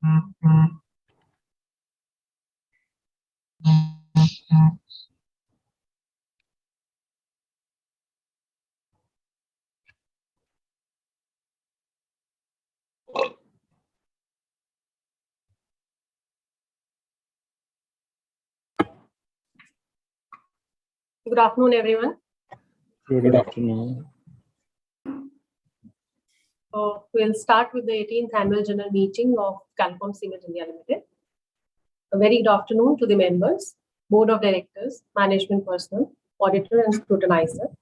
Good afternoon, everyone. Good afternoon. We'll start with the 18th Annual General Meeting of Caclom AGM India Limited. A very good afternoon to the members, Board of Directors, Management Personnel, Auditor and Scrutinizer.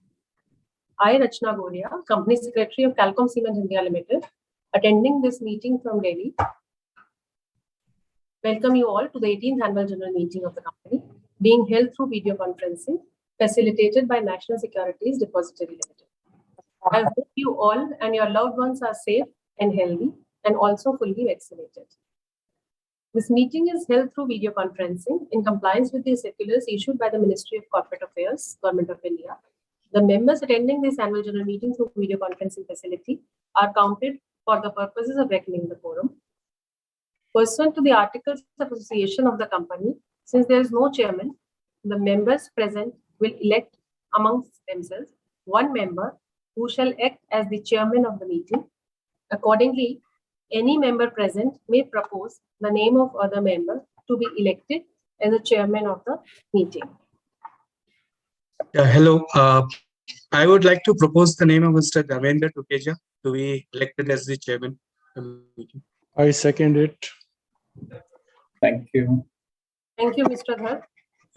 I, Rachna Goria, Company Secretary of Caclom AGM India Limited, attending this meeting from Delhi. Welcome you all to the 18th Annual General Meeting of the company, being held through video conferencing, facilitated by National Securities Depository Limited. I hope you all and your loved ones are safe and healthy and also fully vaccinated. This meeting is held through video conferencing in compliance with the circulars issued by the Ministry of Corporate Affairs, Government of India. The members attending this annual general meeting through video conferencing facility are counted for the purposes of reckoning the quorum. Pursuant to the Articles of Association of the company, since there is no chairman, the members present will elect amongst themselves one member who shall act as the chairman of the meeting. Accordingly, any member present may propose the name of other member to be elected as the chairman of the meeting. Hello. I would like to propose the name of Mr. Davendra Tukeja to be elected as the chairman of the meeting. I second it. Thank you. Thank you, Mr. Dhar.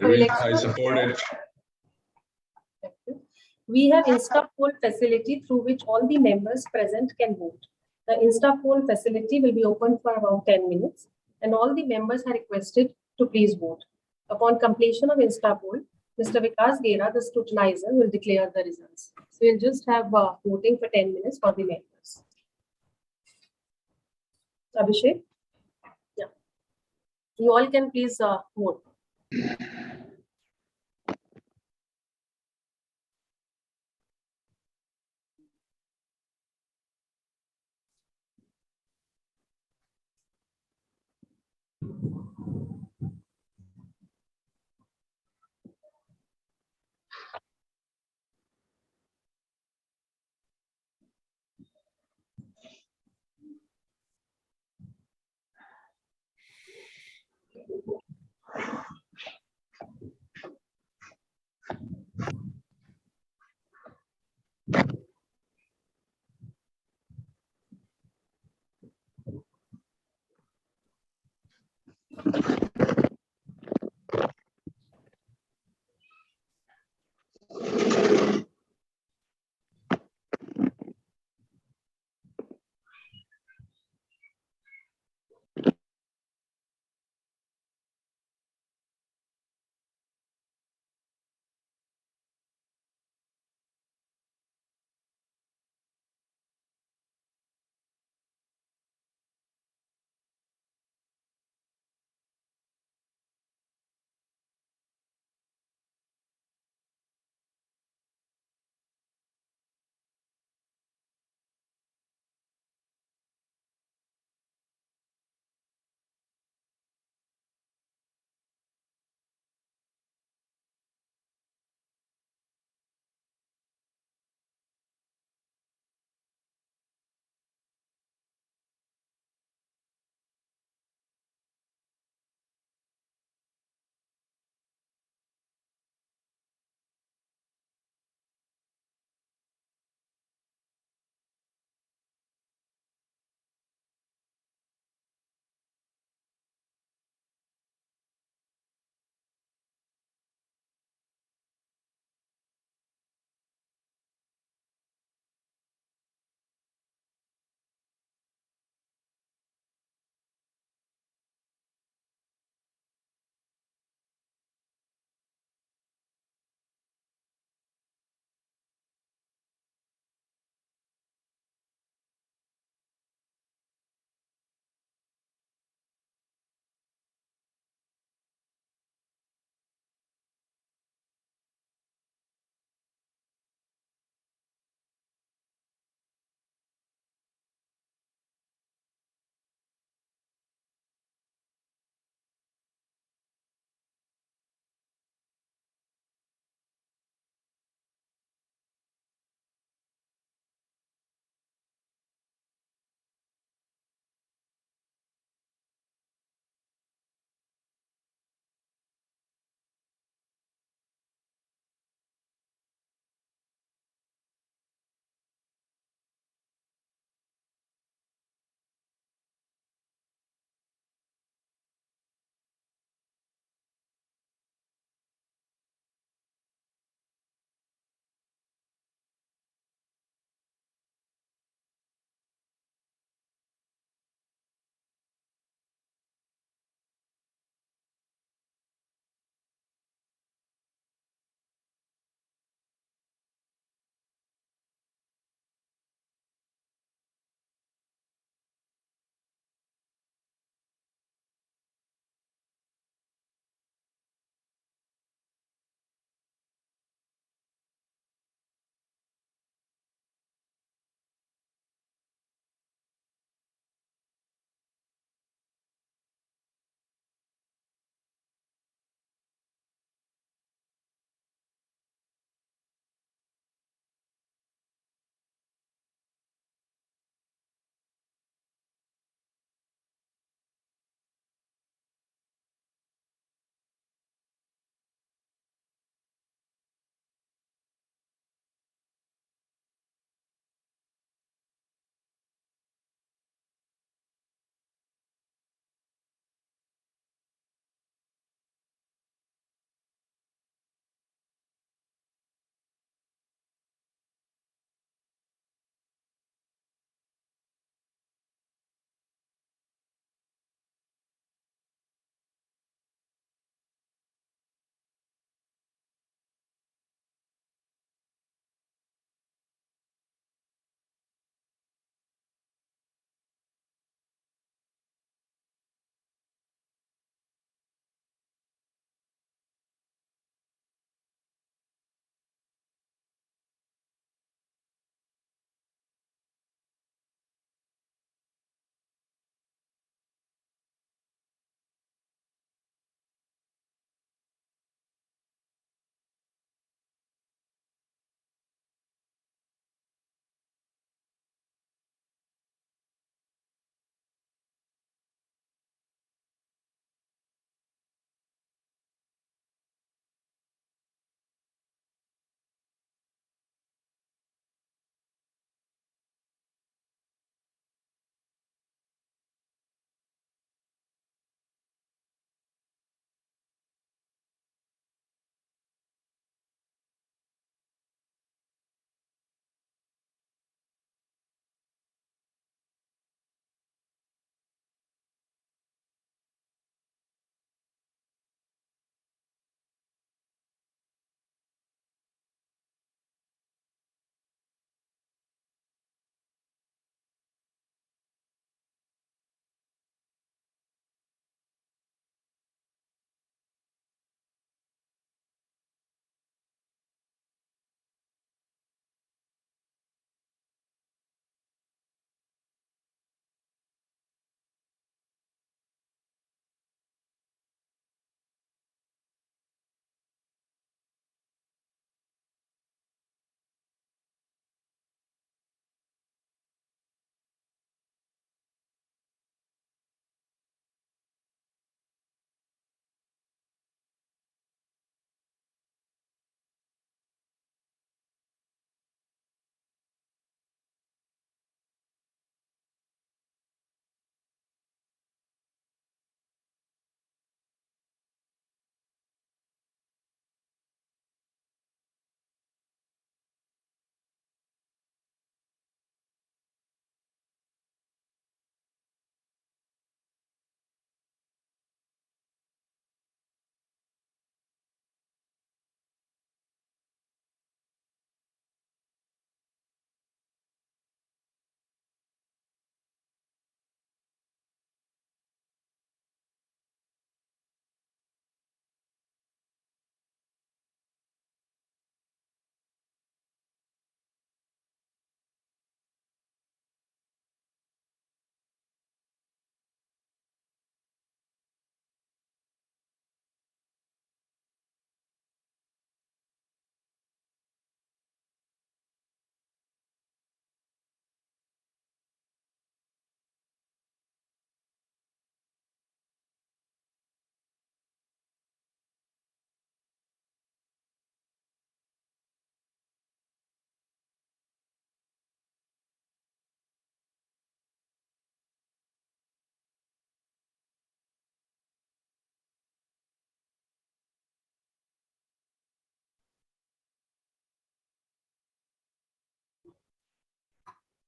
I support it. We have Insta poll facility through which all the members present can vote. The Insta poll facility will be open for about 10 minutes and all the members are requested to please vote. Upon completion of Insta poll, Mr. Vikas Gera, the scrutinizer, will declare the results. So we'll just have voting for 10 minutes for the members. Abhishek? Yeah. You all can please vote.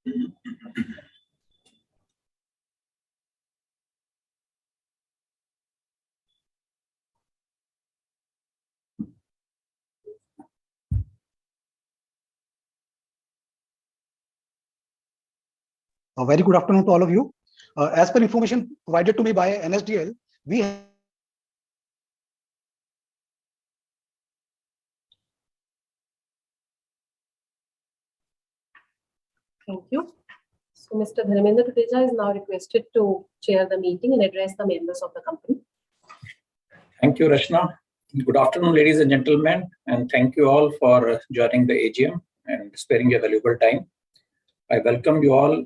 A very good afternoon to all of you. As per information provided to me by NSDL, we Thank you. So Mr. Dharmendra Tuteja is now requested to chair the meeting and address the members of the company. Thank you, Rachna. Good afternoon, ladies and gentlemen, and thank you all for joining the AGM and sparing your valuable time. I welcome you all,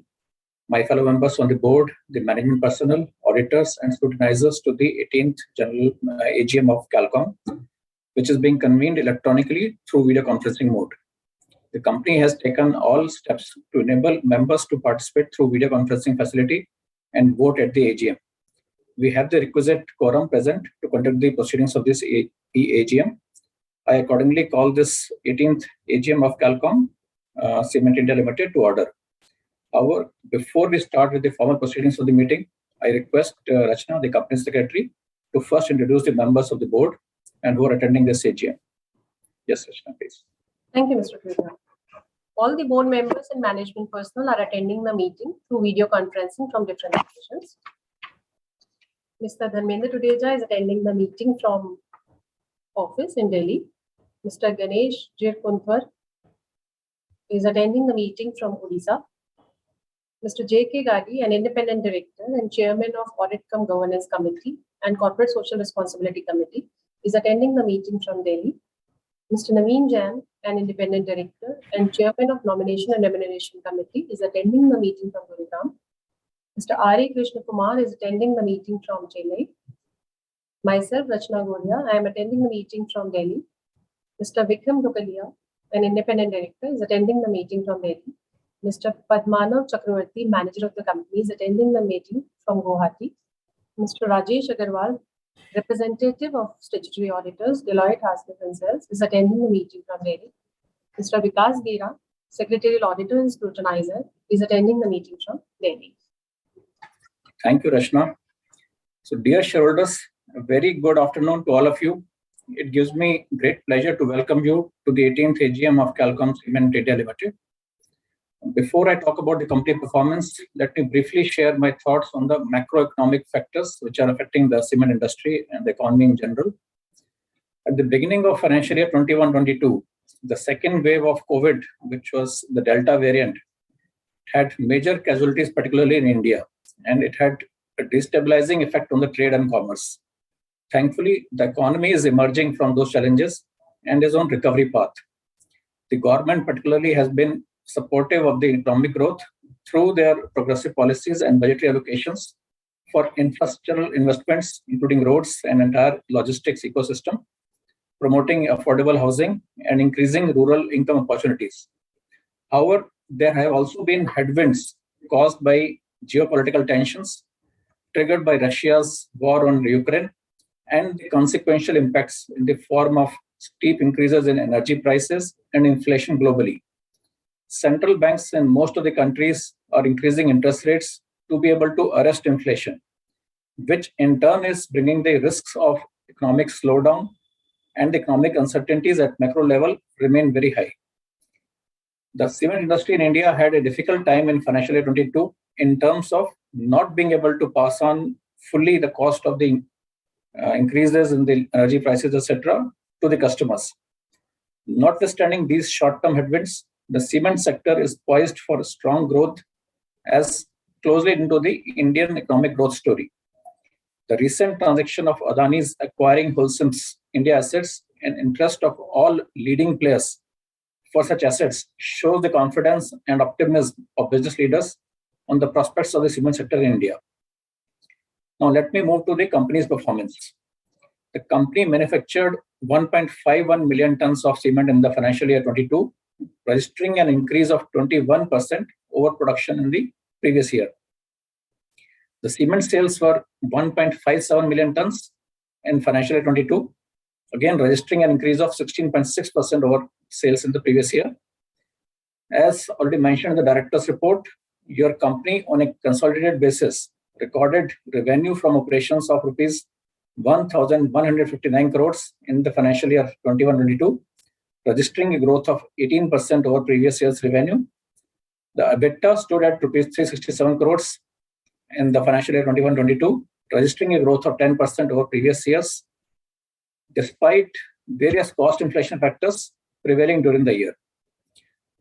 my fellow members on the board, the management personnel, auditors, and scrutinizers to the 18th General AGM of Caclom, which is being convened electronically through video conferencing mode. The company has taken all steps to enable members to participate through video conferencing facility and vote at the AGM. We have the requisite quorum present to conduct the proceedings of this AGM. I accordingly call this 18th AGM of Caclom Cement India Limited to order. However, before we start with the formal proceedings of the meeting, I request Rachna, the company secretary, to first introduce the members of the board and who are attending this AGM. Yes, Rachna, please. Thank you, Mr. Tuteja. All the board members and management personnel are attending the meeting through video conferencing from different locations. Mr. Dharmendra Tuteja is attending the meeting from office in Delhi. Mr. Ganesh Jirkunthwar is attending the meeting from Odisha. Mr. J.K. Gadi, an independent director and chairman of Audit Cum Governance Committee and Corporate Social Responsibility Committee, is attending the meeting from Delhi. Mr. Naveen Jain, an independent director and chairman of Nomination and Remuneration Committee, is attending the meeting from Gurugram. Mr. R.A. Krishna Kumar is attending the meeting from Chennai. Myself, Rachna Goria, I am attending the meeting from Delhi. Mr. Vikram Dhukalia, an independent director, is attending the meeting from Delhi. Mr. Padmanav Chakravarti, manager of the company, is attending the meeting from Guwahati. Mr. Rajesh Agarwal, representative of statutory auditors, Deloitte Haskell & Sells, is attending the meeting from Delhi. Mr. Vikas Gira, secretarial auditor and scrutinizer, is attending the meeting from Delhi. Thank you, Rachna. So, dear shareholders, a very good afternoon to all of you. It gives me great pleasure to welcome you to the 18th AGM of Caclom Cement India Limited. Before I talk about the company performance, let me briefly share my thoughts on the macroeconomic factors which are affecting the cement industry and the economy in general. At the beginning of financial year 21-22, the second wave of COVID, which was the Delta variant, had major casualties, particularly in India, and it had a destabilizing effect on the trade and commerce. Thankfully, the economy is emerging from those challenges and is on recovery path. The government particularly has been supportive of the economic growth through their progressive policies and budgetary allocations for infrastructural investments, including roads and entire logistics ecosystem, promoting affordable housing and increasing rural income opportunities. However, there have also been headwinds caused by geopolitical tensions triggered by Russia's war on Ukraine and the consequential impacts in the form of steep increases in energy prices and inflation globally. Central banks in most of the countries are increasing interest rates to be able to arrest inflation, which in turn is bringing the risks of economic slowdown, and economic uncertainties at macro level remain very high. The cement industry in India had a difficult time in financial year 22 in terms of not being able to pass on fully the cost of the increases in the energy prices, etc., to the customers. Notwithstanding these short-term headwinds, the cement sector is poised for strong growth as closely into the Indian economic growth story. The recent transaction of Adani's acquiring Holcim's India assets and interest of all leading players for such assets shows the confidence and optimism of business leaders on the prospects of the cement sector in India. Now let me move to the company's performance. The company manufactured 1.51 million tons of cement in the financial year 22, registering an increase of 21% over production in the previous year. The cement sales were 1.57 million tons in financial year 22, again registering an increase of 16.6% over sales in the previous year. As already mentioned in the director's report, your company on a consolidated basis recorded revenue from operations of rupees 1,159 crores in the financial year 21-22, registering a growth of 18% over previous year's revenue. The EBITDA stood at rupees 367 crores in the financial year 21-22, registering a growth of 10% over previous years, despite various cost inflation factors prevailing during the year.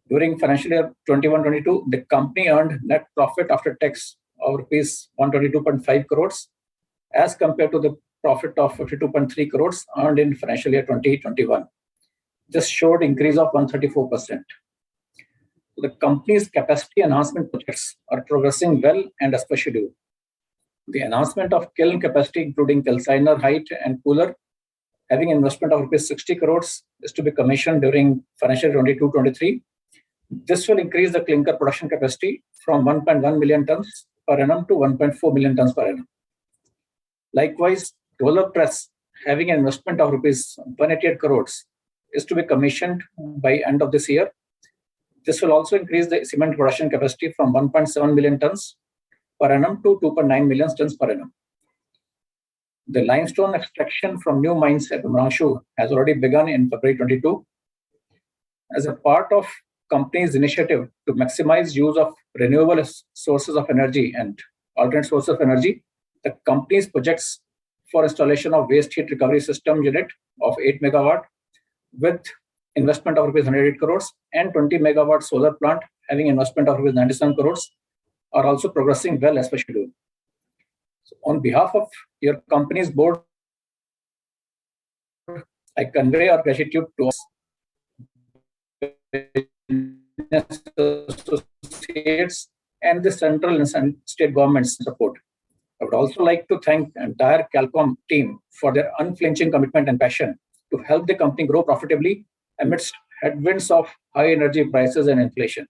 During financial year 21-22, the company earned net profit after tax of rupees 122.5 crores as compared to the profit of 52.3 crores earned in financial year 2021. This showed increase of 134%. The company's capacity enhancement projects are progressing well and as per schedule. The enhancement of kiln capacity, including calciner height and cooler, having investment of rupees 60 crores, is to be commissioned during financial year 22-23. This will increase the clinker production capacity from 1.1 million tons per annum to 1.4 million tons per annum. Likewise, roller press, having an investment of rupees 188 crores, is to be commissioned by end of this year. This will also increase the cement production capacity from 1.7 million tons per annum to 2.9 million tons per annum. The limestone extraction from new mines at Umrangshu has already begun in February 22. As a part of company's initiative to maximize use of renewable sources of energy and alternate sources of energy, the company's projects for installation of waste heat recovery system unit of 8 megawatt with investment of rupees 108 crores and 20 megawatt solar plant having investment of rupees 97 crores are also progressing well as per schedule. So on behalf of your company's board, I convey our gratitude to associates and the central and state government's support. I would also like to thank the entire Caclom team for their unflinching commitment and passion to help the company grow profitably amidst headwinds of high energy prices and inflation.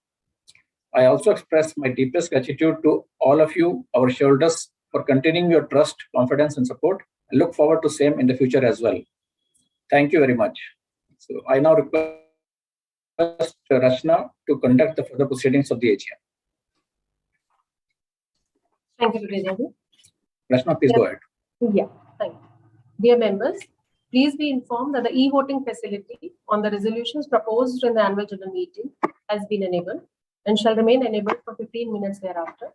I also express my deepest gratitude to all of you, our shareholders, for continuing your trust, confidence, and support. I look forward to same in the future as well. Thank you very much. So I now request Rachna to conduct the further proceedings of the AGM. Thank you, Vijay. Rachna, please go ahead. Yeah, thank you. Dear members, please be informed that the e-voting facility on the resolutions proposed in the annual general meeting has been enabled and shall remain enabled for 15 minutes thereafter.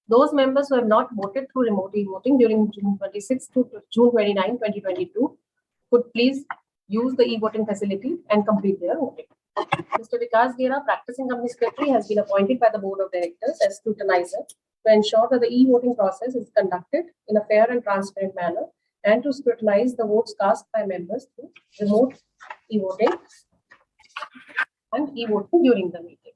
Those members who have not voted through remote e-voting during June 26 to June 29, 2022 could please use the e-voting facility and complete their voting. Mr. Vikas Gera, Practicing Company Secretary, has been appointed by the Board of Directors as scrutinizer to ensure that the e-voting process is conducted in a fair and transparent manner and to scrutinize the votes cast by members through remote e-voting and e-voting during the meeting.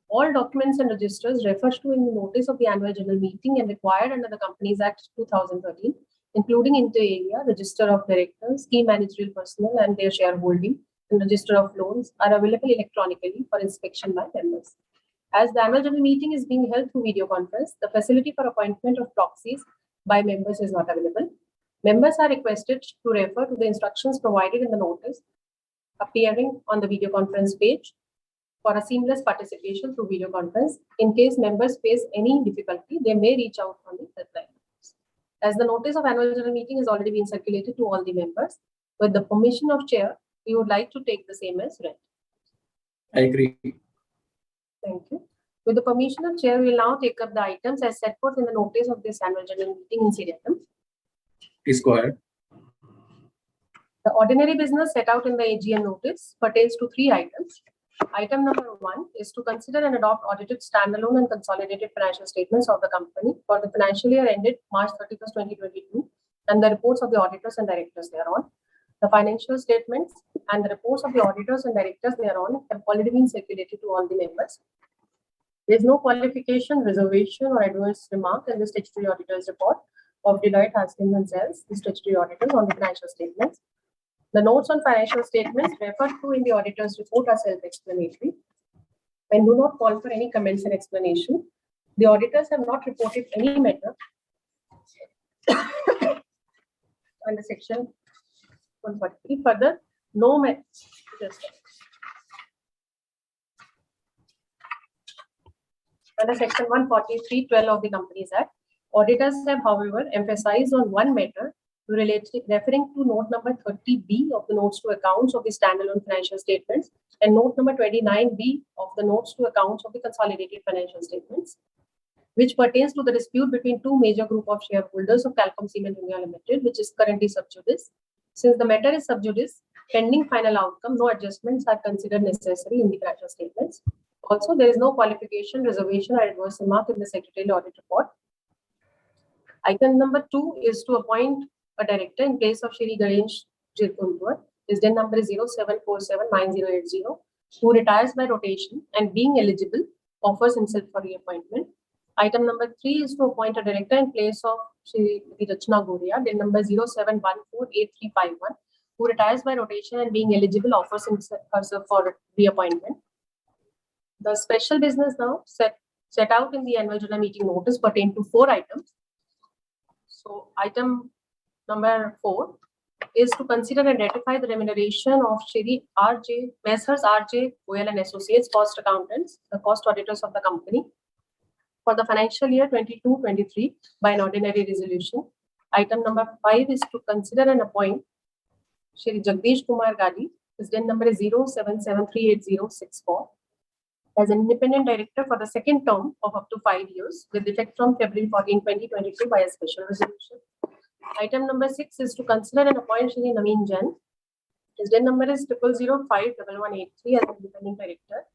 All documents and registers referred to in the notice of the annual general meeting and required under the Companies Act 2013, including inter alia, register of directors, key managerial personnel and their shareholding, and register of loans, are available electronically for inspection by members. As the annual general meeting is being held through video conference, the facility for appointment of proxies by members is not available. Members are requested to refer to the instructions provided in the notice appearing on the video conference page for a seamless participation through video conference. In case members face any difficulty, they may reach out on the helpline. As the notice of annual general meeting has already been circulated to all the members, with the permission of chair, we would like to take the same as read. I agree. Thank you. With the permission of chair, we will now take up the items as set forth in the notice of this annual general meeting in seriatim. Please go ahead. The ordinary business set out in the AGM notice pertains to 3 items. Item number 1 is to consider and adopt audited standalone and consolidated financial statements of the company for the financial year ended March 31st, 2022, and the reports of the auditors and directors thereon. The financial statements and the reports of the auditors and directors thereon have already been circulated to all the members. There is no qualification, reservation, or adverse remark in the statutory auditor's report of Deloitte Haskins and Sells, the statutory auditors, on the financial statements. The notes on financial statements referred to in the auditor's report are self-explanatory and do not call for any comments and explanation. The auditors have not reported any matter under section 143. Further, no matter. Under Section 143(12) of the Companies Act, auditors have, however, emphasized on one matter referring to note number 30B of the notes to accounts of the standalone financial statements and note number 29B of the notes to accounts of the consolidated financial statements, which pertains to the dispute between two major group of shareholders of Caclom Cement India Limited, which is currently sub judice. Since the matter is sub judice, pending final outcome, no adjustments are considered necessary in the financial statements. Also, there is no qualification, reservation, or adverse remark in the secretarial audit report. Item number 2 is to appoint a director in place of Shri Ganesh Jirkundur. His DIN number is 07479080, who retires by rotation and being eligible offers himself for reappointment. Item number 3 is to appoint a director in place of Shri Rachna Goria, DIN number 07148351, who retires by rotation and being eligible offers herself for reappointment. The special business now set out in the annual general meeting notice pertain to 4 items. So item number 4 is to consider and ratify the remuneration of Shri Messrs. R.J. Goyal and Associates, cost accountants, the cost auditors of the company, for the financial year 22-23 by an ordinary resolution. Item number 5 is to consider and appoint Shri Jagdish Kumar Gadi, his DIN number is 07738064, as an independent director for the second term of up to 5 years with effect from February 14, 2022 by a special resolution. Item number 6 is to consider and appoint Shri Naveen Jain. His DIN number is 00051183 as an independent director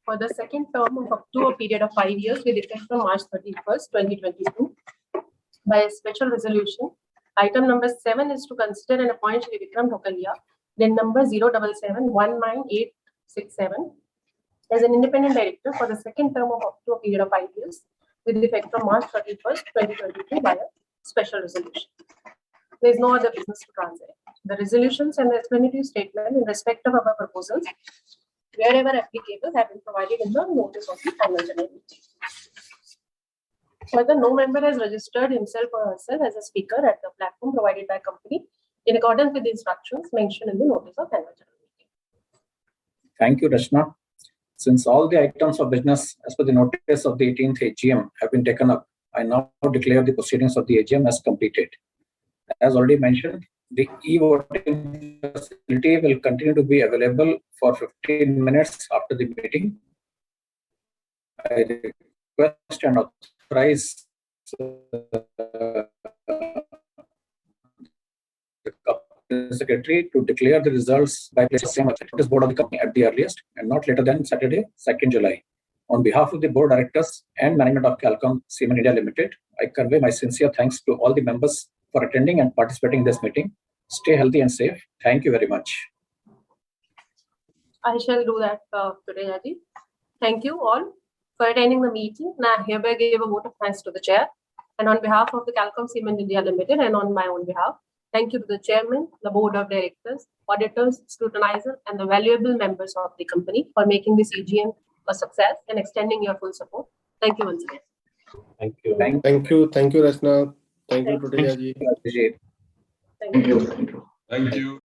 for the second term of up to a period of 5 years with effect from March 31st, 2022 by a special resolution. Item number 7 is to consider and appoint Shri Vikram Thokalia, DIN number 077198867 as an independent director for the second term of up to a period of 5 years with effect from March 31st, 2022 by a special resolution. There is no other business to transact. The resolutions and the explanatory statement in respect of our proposals, wherever applicable, have been provided in the notice of the annual general meeting. Further, no member has registered himself or herself as a speaker at the platform provided by company in accordance with the instructions mentioned in the notice of annual general meeting. Thank you, Rachna. Since all the items of business as per the notice of the 18th AGM have been taken up, I now declare the proceedings of the AGM as completed. As already mentioned, the e-voting facility will continue to be available for 15 minutes after the meeting. I request and authorize the secretary to declare the results by placing a notice board of the company at the earliest and not later than Saturday, 2nd July. On behalf of the board directors and management of Caclom Cement India Limited, I convey my sincere thanks to all the members for attending and participating in this meeting. Stay healthy and safe. Thank you very much. I shall do that today, Raji. Thank you all for attending the meeting. And I hereby give a vote of thanks to the chair. And on behalf of the Caclom Cement India Limited and on my own behalf, thank you to the chairman, the board of directors, auditors, scrutinizer, and the valuable members of the company for making this EGM a success and extending your full support. Thank you once again. Thank you. Thank Thank you, Rachna. Thank you, Tuteja ji. you. Thank you. Thank you.